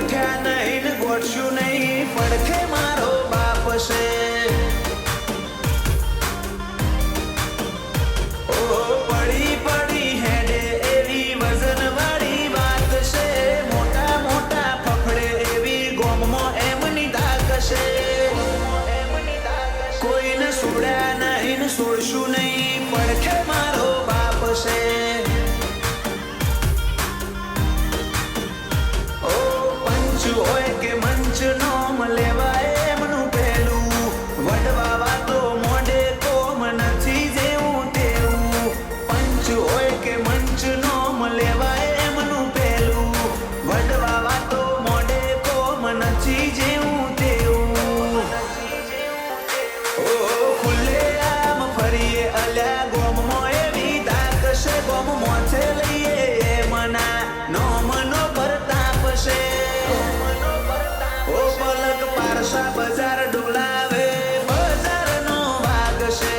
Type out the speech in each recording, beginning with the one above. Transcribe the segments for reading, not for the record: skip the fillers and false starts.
ગોઠ્યા નહીં ને ગોઠશું નહીં, પડખે મારો બાપ છે. ઓ પડી પડી હેડે એવી વજનવાળી વાત છે, મોટા મોટા ફફડે એવી ગોમમાં એમની દાગ છે. કોઈને છોડ્યા નહીં ને છોડશું નહીં, પડખે મારો બાપ છે. હોય કે મંચ નોમ લેવાય એમનું પહેલું, વડવા વાતો મોઢે કોમ નથી જેવું તેવું. પંચ હોય કે મંચ નોમ લેવાય એમનું પહેલું, વડવા વાતો મોઢે કોમ નથી જેવું તેવું. ઓ ખુલ્લે આમ ફરીએ અલ્યા ગોમમાં એવી દાગ છે, ગોમ મોથે લઈએ મના નોમનો પ્રતાપ છે. પારસા બજાર ડોલાવે બજારનો વાગ છે.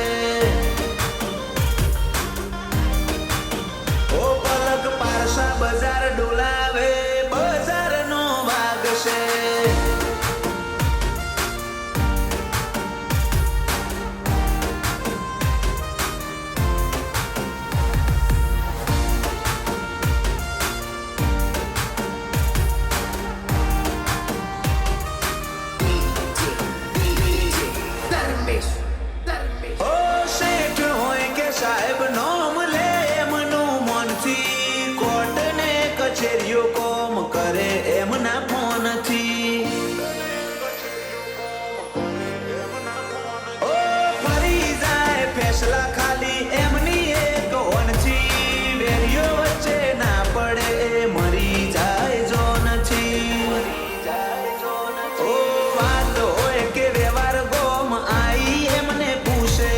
ઓ પલક પારસા બજાર ડોલાવે બજારનો વાગ છે. સાહેબ નોમ લે એમનું મનથી, કોર્ટ ને કચેરીઓ કોમ કરે એમના ફોનથી. ઓ ફરી જાય ફેસલા ખાલી એમની એક ઓનથી, વેરીઓ વચ્ચે ના પડે મરી જાય જો નથી. ઓ વાત હોય કે વ્યવહાર ગોમ આઈ એમને પૂછે,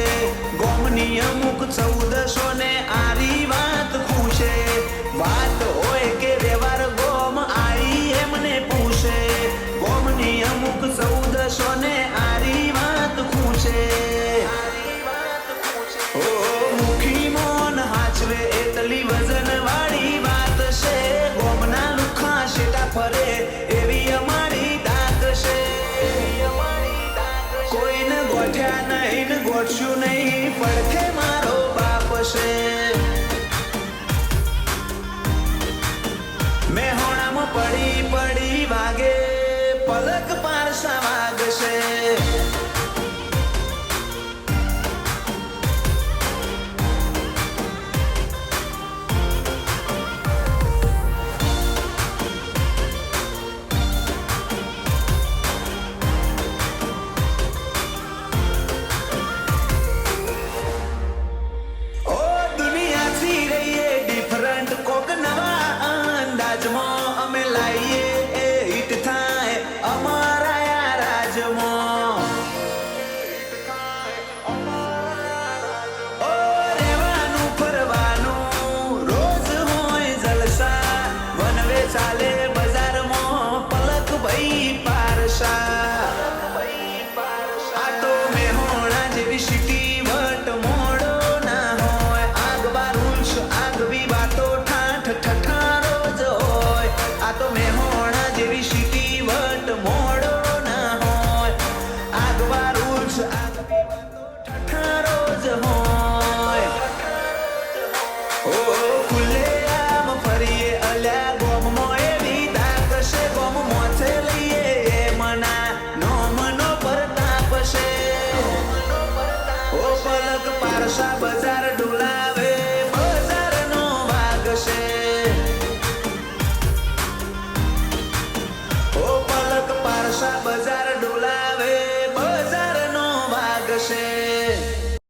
ગોમની અમુક 1400 ને આરી વાત પૂછે. વાત હોય કે વ્યવહાર ગોમ આઈ એમને પૂછે, ગોમની અમુક 1400 ને આરી વાત પૂછે. ઓ મુખી મોન હાચવે એટલી વજન વાળી વાત છે, ગોમના લુખા શેટા ફરે એવી અમારી દાગ છે. કોઈને ગોઠ્યા નહીં ને ગોઠશું નહીં, પડખે મારો બાપ છે. મેહોણામાં પડી પડી વાગે પલક પારસા વાગશે. અમે લાઈએ એ હિટ થાય અમારા યા રાજમાં. ઓ રહેવાનું ફરવાનું રોજ હોય જલસા, વનવે ચાલે બજારમાં પલક ભાઈ પારસા. આ તો મેહોણા જેવી સિટી વટ મોડો ના હોય, આગવા રૂલ્સ આગવી વાતો ઠાઠ ઠઠારો જ હોય. આ તો મેહોણા જેવી સિટી વટ મોડો ના હોય, આગવા રૂલ્સ આગવી વાતો ઠઠારો જ હોય. ઓ ખુલ્લે આમ ફરીએ અલ્યા ગોમમાં એવી દાગ છે, ગોમ મોથે લઈએ મના નોમનો પ્રતાપ છે. ઓ પલક પારસા બજાર ડોલાવે બજારનો વાગ છે. ઓ પલક પારસા બજાર ડોલાવે બજારનો વાગ છે.